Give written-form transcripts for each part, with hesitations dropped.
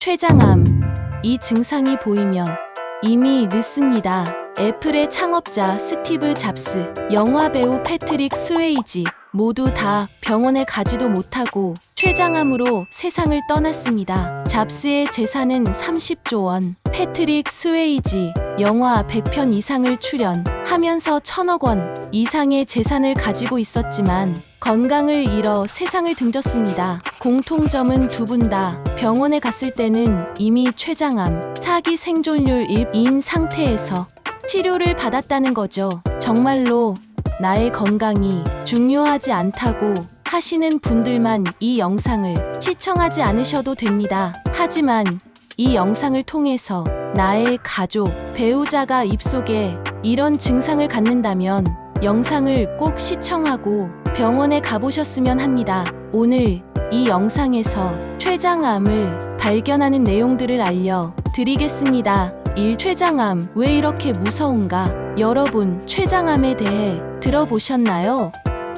췌장암. 이 증상이 보이면 이미 늦습니다. 애플의 창업자 스티브 잡스, 영화배우 패트릭 스웨이지 모두 다 병원에 가지도 못하고 췌장암으로 세상을 떠났습니다. 잡스의 재산은 30조 원, 패트릭 스웨이지 영화 100편 이상을 출연하면서 1000억 원 이상의 재산을 가지고 있었지만 건강을 잃어 세상을 등졌습니다. 공통점은 두 분 다 병원에 갔을 때는 이미 췌장암 차기 생존율 1인 상태에서 치료를 받았다는 거죠. 정말로 나의 건강이 중요하지 않다고 하시는 분들만 이 영상을 시청하지 않으셔도 됩니다. 하지만 이 영상을 통해서 나의 가족, 배우자가 입속에 이런 증상을 갖는다면 영상을 꼭 시청하고 병원에 가보셨으면 합니다. 오늘 이 영상에서 췌장암을 발견하는 내용들을 알려드리겠습니다. 1. 췌장암 왜 이렇게 무서운가? 여러분, 췌장암에 대해 들어보셨나요?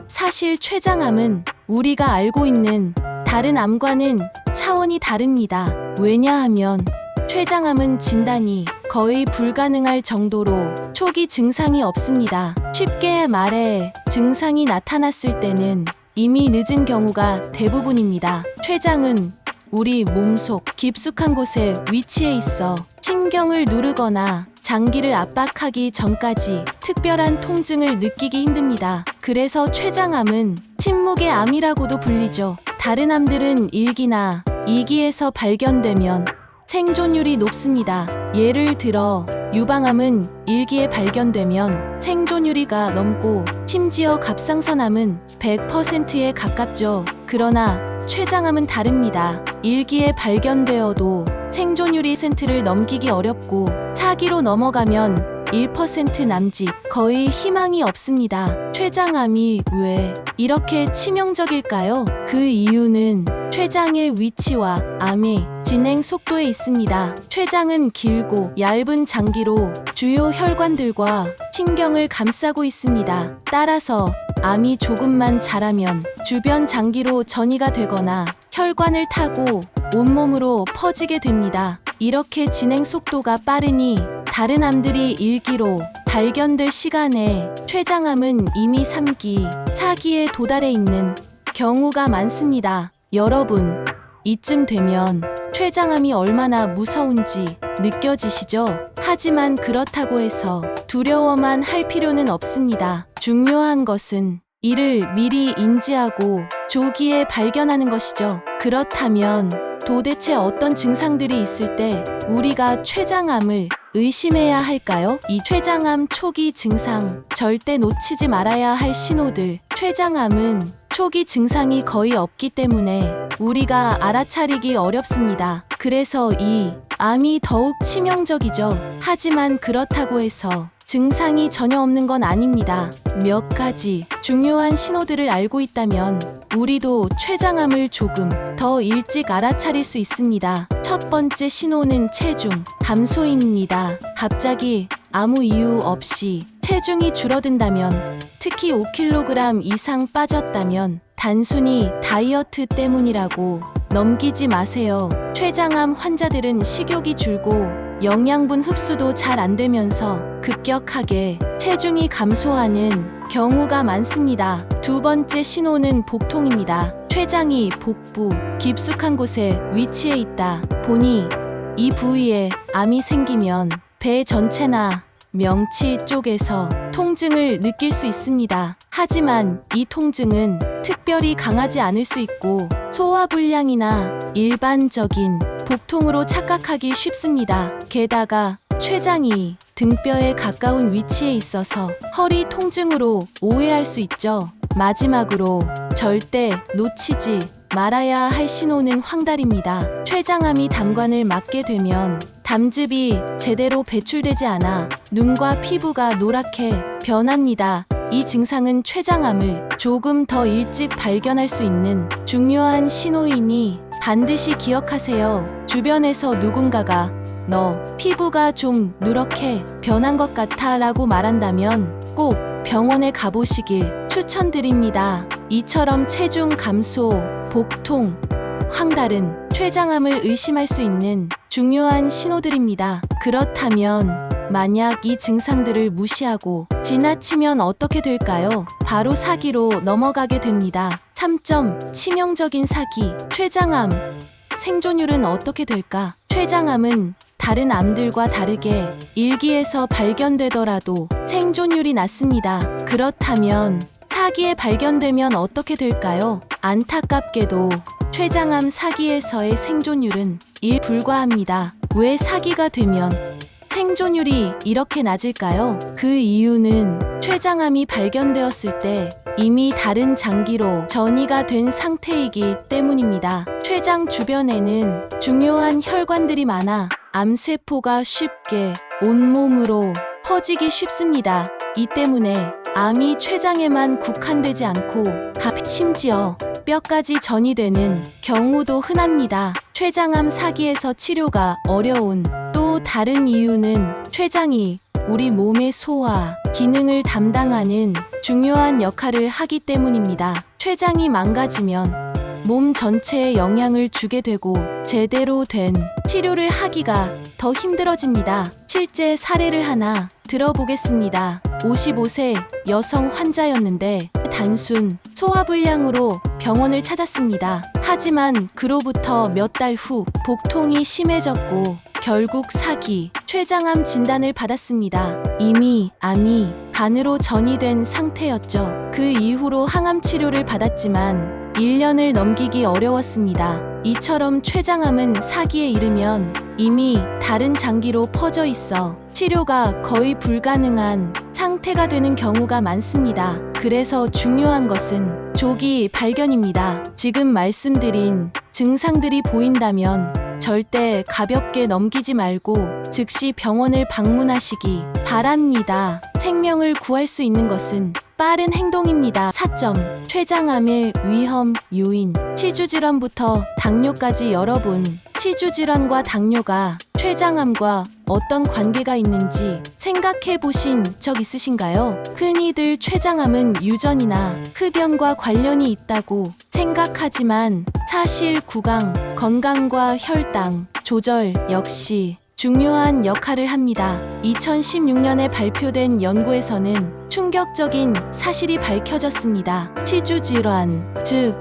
사실 췌장암은 우리가 알고 있는 다른 암과는 차원이 다릅니다. 왜냐하면 췌장암은 진단이 거의 불가능할 정도로 초기 증상이 없습니다. 쉽게 말해 증상이 나타났을 때는 이미 늦은 경우가 대부분입니다. 췌장은 우리 몸속 깊숙한 곳에 위치해 있어 신경을 누르거나 장기를 압박하기 전까지 특별한 통증을 느끼기 힘듭니다. 그래서 췌장암은 침묵의 암이라고도 불리죠. 다른 암들은 1기나 2기에서 발견되면 생존율이 높습니다. 예를 들어 유방암은 1기에 발견되면 생존율이가 넘고 심지어 갑상선암은 100%에 가깝죠. 그러나 췌장암은 다릅니다. 1기에 발견되어도 생존율이 1%를 넘기기 어렵고 4기로 넘어가면 1% 남짓, 거의 희망이 없습니다. 췌장암이 왜 이렇게 치명적일까요? 그 이유는 췌장의 위치와 암의 진행 속도에 있습니다. 췌장은 길고 얇은 장기로 주요 혈관들과 신경을 감싸고 있습니다. 따라서 암이 조금만 자라면 주변 장기로 전이가 되거나 혈관을 타고 온몸으로 퍼지게 됩니다. 이렇게 진행 속도가 빠르니 다른 암들이 1기로 발견될 시간에 췌장암은 이미 3기, 4기에 도달해 있는 경우가 많습니다. 여러분, 이쯤 되면 췌장암이 얼마나 무서운지 느껴지시죠? 하지만 그렇다고 해서 두려워만 할 필요는 없습니다. 중요한 것은 이를 미리 인지하고 조기에 발견하는 것이죠. 그렇다면 도대체 어떤 증상들이 있을 때 우리가 췌장암을 의심해야 할까요? 이 췌장암 초기 증상, 절대 놓치지 말아야 할 신호들. 췌장암은 초기 증상이 거의 없기 때문에 우리가 알아차리기 어렵습니다. 그래서 이 암이 더욱 치명적이죠. 하지만 그렇다고 해서 증상이 전혀 없는 건 아닙니다. 몇 가지 중요한 신호들을 알고 있다면 우리도 췌장암을 조금 더 일찍 알아차릴 수 있습니다. 첫 번째 신호는 체중 감소입니다. 갑자기 아무 이유 없이 체중이 줄어든다면, 특히 5kg 이상 빠졌다면 단순히 다이어트 때문이라고 넘기지 마세요. 췌장암 환자들은 식욕이 줄고 영양분 흡수도 잘 안 되면서 급격하게 체중이 감소하는 경우가 많습니다. 두 번째 신호는 복통입니다. 췌장이 복부 깊숙한 곳에 위치해 있다 보니 이 부위에 암이 생기면 배 전체나 명치 쪽에서 통증을 느낄 수 있습니다. 하지만 이 통증은 특별히 강하지 않을 수 있고 소화불량이나 일반적인 복통으로 착각하기 쉽습니다. 게다가 췌장이 등뼈에 가까운 위치에 있어서 허리 통증으로 오해할 수 있죠. 마지막으로 절대 놓치지 말아야 할 신호는 황달입니다. 췌장암이 담관을 맞게 되면 담즙이 제대로 배출되지 않아 눈과 피부가 노랗게 변합니다. 이 증상은 췌장암을 조금 더 일찍 발견할 수 있는 중요한 신호이니 반드시 기억하세요. 주변에서 누군가가 너 피부가 좀 누렇게 변한 것 같아 라고 말한다면 꼭 병원에 가보시길 추천드립니다. 이처럼 체중 감소, 복통, 황달은 췌장암을 의심할 수 있는 중요한 신호들입니다. 그렇다면 만약 이 증상들을 무시하고 지나치면 어떻게 될까요? 바로 사기로 넘어가게 됩니다. 3점 치명적인 사기. 췌장암 생존율은 어떻게 될까? 췌장암은 다른 암들과 다르게 일기에서 발견되더라도 생존율이 낮습니다. 그렇다면 사기에 발견되면 어떻게 될까요? 안타깝게도 췌장암 사기에서의 생존율은 1 불과합니다. 왜 사기가 되면 생존율이 이렇게 낮을까요? 그 이유는 췌장암이 발견되었을 때 이미 다른 장기로 전이가 된 상태이기 때문입니다. 췌장 주변에는 중요한 혈관들이 많아 암세포가 쉽게 온몸으로 퍼지기 쉽습니다. 이 때문에 암이 췌장에만 국한되지 않고 심지어 뼈까지 전이 되는 경우도 흔합니다. 췌장암 사기에서 치료가 어려운 또 다른 이유는 췌장이 우리 몸의 소화 기능을 담당하는 중요한 역할을 하기 때문입니다. 췌장이 망가지면 몸 전체에 영향을 주게 되고 제대로 된 치료를 하기가 더 힘들어집니다. 실제 사례를 하나 들어보겠습니다. 55세 여성 환자였는데 단순 소화불량으로 병원을 찾았습니다. 하지만 그로부터 몇 달 후 복통이 심해졌고 결국 사기, 췌장암 진단을 받았습니다. 이미 암이 간으로 전이된 상태였죠. 그 이후로 항암 치료를 받았지만 1년을 넘기기 어려웠습니다. 이처럼 췌장암은 사기에 이르면 이미 다른 장기로 퍼져 있어 치료가 거의 불가능한 상태가 되는 경우가 많습니다. 그래서 중요한 것은 조기 발견입니다. 지금 말씀드린 증상들이 보인다면 절대 가볍게 넘기지 말고 즉시 병원을 방문하시기 바랍니다. 생명을 구할 수 있는 것은 빠른 행동입니다. 4점 췌장암의 위험 요인. 치주질환부터 당뇨까지. 여러분, 치주질환과 당뇨가 췌장암과 어떤 관계가 있는지 생각해 보신 적 있으신가요? 흔히들 췌장암은 유전이나 흡연과 관련이 있다고 생각하지만 사실 구강, 건강과 혈당 조절 역시 중요한 역할을 합니다. 2016년에 발표된 연구에서는 충격적인 사실이 밝혀졌습니다. 치주질환, 즉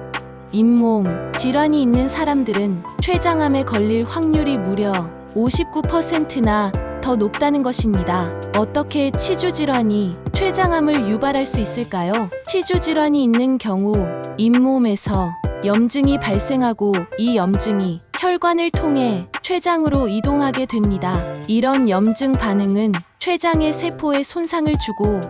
잇몸 질환이 있는 사람들은 췌장암에 걸릴 확률이 무려 59%나 더 높다는 것입니다. 어떻게 치주질환이 췌장암을 유발할 수 있을까요? 치주질환이 있는 경우 잇몸에서 염증이 발생하고 이 염증이 혈관을 통해 췌장으로 이동하게 됩니다. 이런 염증 반응은 췌장의 세포에 손상을 주고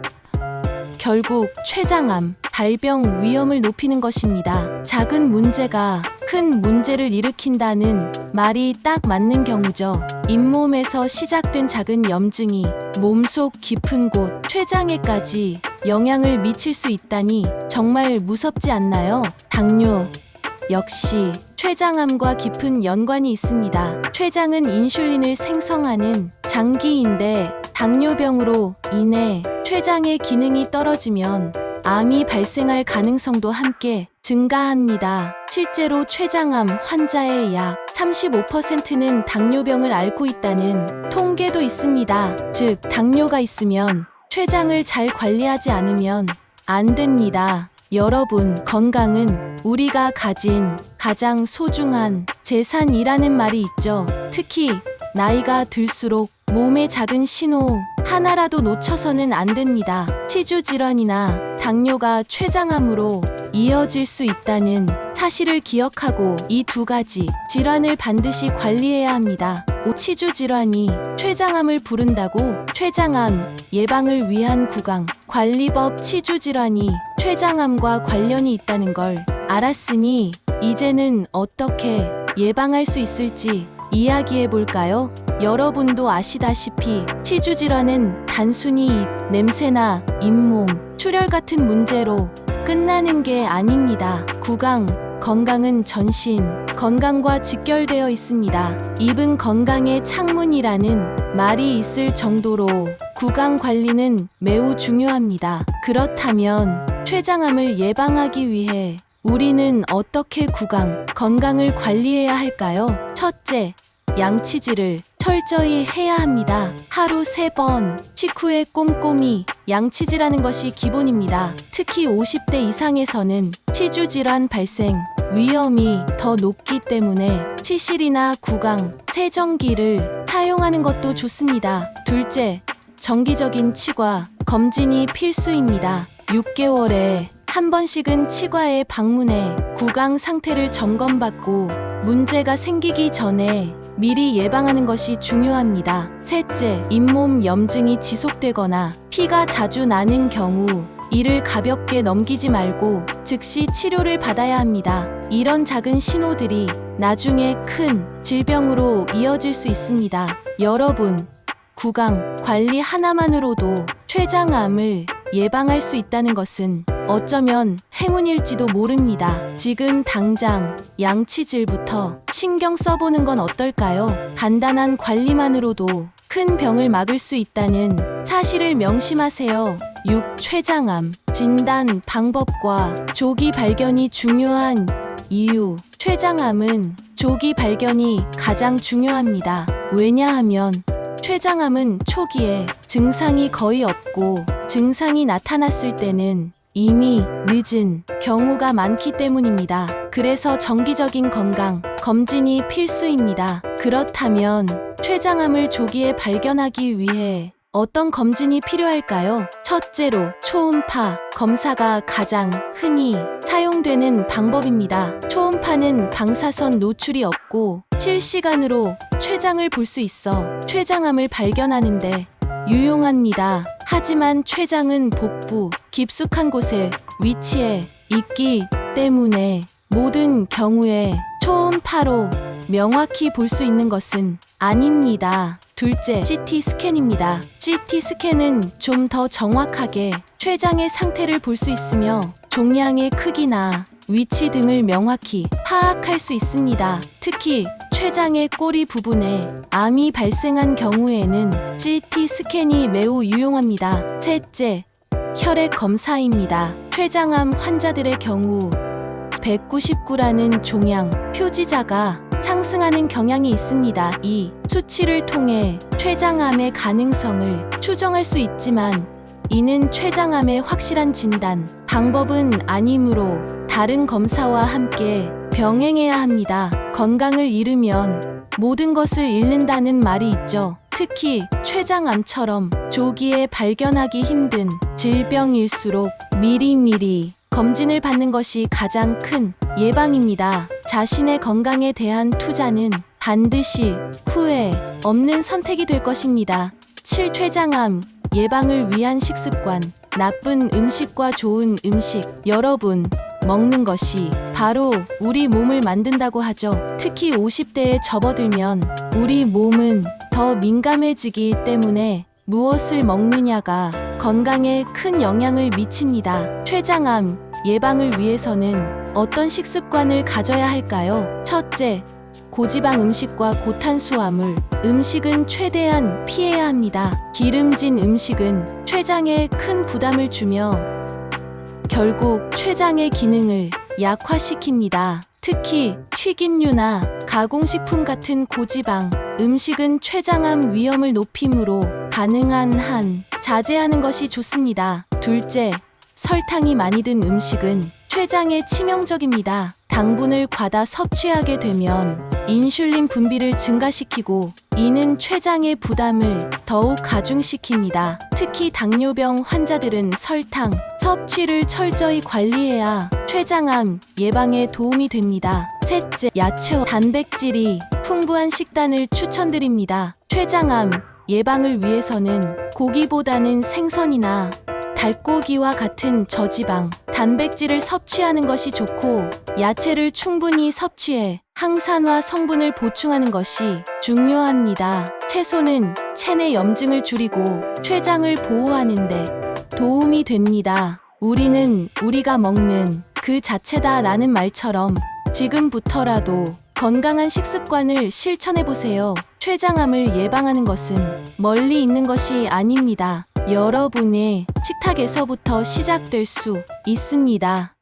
결국 췌장암 발병 위험을 높이는 것입니다. 작은 문제가 큰 문제를 일으킨다는 말이 딱 맞는 경우죠. 잇몸에서 시작된 작은 염증이 몸속 깊은 곳 췌장에까지 영향을 미칠 수 있다니 정말 무섭지 않나요? 당뇨 역시 췌장암과 깊은 연관이 있습니다. 췌장은 인슐린을 생성하는 장기인데 당뇨병으로 인해 췌장의 기능이 떨어지면 암이 발생할 가능성도 함께 증가합니다. 실제로 췌장암 환자의 약 35%는 당뇨병을 앓고 있다는 통계도 있습니다. 즉, 당뇨가 있으면 췌장을 잘 관리하지 않으면 안 됩니다. 여러분, 건강은 우리가 가진 가장 소중한 재산이라는 말이 있죠. 특히 나이가 들수록 몸의 작은 신호 하나라도 놓쳐서는 안 됩니다. 치주질환이나 당뇨가 췌장암으로 이어질 수 있다는 사실을 기억하고 이 두 가지 질환을 반드시 관리해야 합니다. 치주질환이 췌장암을 부른다고 췌장암 예방을 위한 구강 관리법. 치주질환이 췌장암과 관련이 있다는 걸 알았으니 이제는 어떻게 예방할 수 있을지 이야기해 볼까요? 여러분도 아시다시피 치주질환은 단순히 입, 냄새나 잇몸, 출혈 같은 문제로 끝나는 게 아닙니다. 구강, 건강은 전신 건강과 직결되어 있습니다. 입은 건강의 창문이라는 말이 있을 정도로 구강 관리는 매우 중요합니다. 그렇다면 췌장암을 예방하기 위해 우리는 어떻게 구강, 건강을 관리해야 할까요? 첫째, 양치질을 철저히 해야 합니다. 하루 3번, 식후에 꼼꼼히 양치질하는 것이 기본입니다. 특히 50대 이상에서는 치주 질환 발생 위험이 더 높기 때문에 치실이나 구강, 세정기를 사용하는 것도 좋습니다. 둘째, 정기적인 치과 검진이 필수입니다. 6개월에 한 번씩은 치과에 방문해 구강 상태를 점검받고 문제가 생기기 전에 미리 예방하는 것이 중요합니다. 셋째, 잇몸 염증이 지속되거나 피가 자주 나는 경우 이를 가볍게 넘기지 말고 즉시 치료를 받아야 합니다. 이런 작은 신호들이 나중에 큰 질병으로 이어질 수 있습니다. 여러분, 구강 관리 하나만으로도 췌장암을 예방할 수 있다는 것은 어쩌면 행운일지도 모릅니다. 지금 당장 양치질부터 신경 써보는 건 어떨까요? 간단한 관리만으로도 큰 병을 막을 수 있다는 사실을 명심하세요. 6. 췌장암 진단 방법과 조기 발견이 중요한 이유. 췌장암은 조기 발견이 가장 중요합니다. 왜냐하면 췌장암은 초기에 증상이 거의 없고 증상이 나타났을 때는 이미 늦은 경우가 많기 때문입니다. 그래서 정기적인 건강 검진이 필수입니다. 그렇다면 췌장암을 조기에 발견하기 위해 어떤 검진이 필요할까요? 첫째로 초음파 검사가 가장 흔히 사용되는 방법입니다. 초음파는 방사선 노출이 없고 실시간으로 췌장을 볼 수 있어 췌장암을 발견하는데 유용합니다. 하지만 췌장은 복부 깊숙한 곳에 위치해 있기 때문에 모든 경우에 초음파로 명확히 볼 수 있는 것은 아닙니다. 둘째, CT 스캔입니다. CT 스캔은 좀 더 정확하게 췌장의 상태를 볼 수 있으며 종양의 크기나 위치 등을 명확히 파악할 수 있습니다. 특히 췌장의 꼬리 부분에 암이 발생한 경우에는 CT 스캔이 매우 유용합니다. 셋째, 혈액 검사입니다. 췌장암 환자들의 경우 199라는 종양 표지자가 상승하는 경향이 있습니다. 이 수치를 통해 췌장암의 가능성을 추정할 수 있지만 이는 췌장암의 확실한 진단 방법은 아니므로 다른 검사와 함께 병행해야 합니다. 건강을 잃으면 모든 것을 잃는다는 말이 있죠. 특히 췌장암처럼 조기에 발견하기 힘든 질병일수록 미리미리 검진을 받는 것이 가장 큰 예방입니다. 자신의 건강에 대한 투자는 반드시 후회 없는 선택이 될 것입니다. 7. 췌장암 예방을 위한 식습관. 나쁜 음식과 좋은 음식. 여러분, 먹는 것이 바로 우리 몸을 만든다고 하죠. 특히 50대에 접어들면 우리 몸은 더 민감해지기 때문에 무엇을 먹느냐가 건강에 큰 영향을 미칩니다. 췌장암 예방을 위해서는 어떤 식습관을 가져야 할까요? 첫째, 고지방 음식과 고탄수화물 음식은 최대한 피해야 합니다. 기름진 음식은 췌장에 큰 부담을 주며 결국 췌장의 기능을 약화시킵니다. 특히 튀김류나 가공식품 같은 고지방 음식은 췌장암 위험을 높이므로 가능한 한 자제하는 것이 좋습니다. 둘째, 설탕이 많이 든 음식은 췌장에 치명적입니다. 당분을 과다 섭취하게 되면 인슐린 분비를 증가시키고 이는 췌장의 부담을 더욱 가중시킵니다. 특히 당뇨병 환자들은 설탕 섭취를 철저히 관리해야 췌장암 예방에 도움이 됩니다. 셋째, 야채와 단백질이 풍부한 식단을 추천드립니다. 췌장암 예방을 위해서는 고기보다는 생선이나 닭고기와 같은 저지방 단백질을 섭취하는 것이 좋고 야채를 충분히 섭취해 항산화 성분을 보충하는 것이 중요합니다. 채소는 체내 염증을 줄이고 췌장을 보호하는 데 도움이 됩니다. 우리는 우리가 먹는 그 자체다 라는 말처럼 지금부터라도 건강한 식습관을 실천해보세요. 췌장암을 예방하는 것은 멀리 있는 것이 아닙니다. 여러분의 식탁에서부터 시작될 수 있습니다.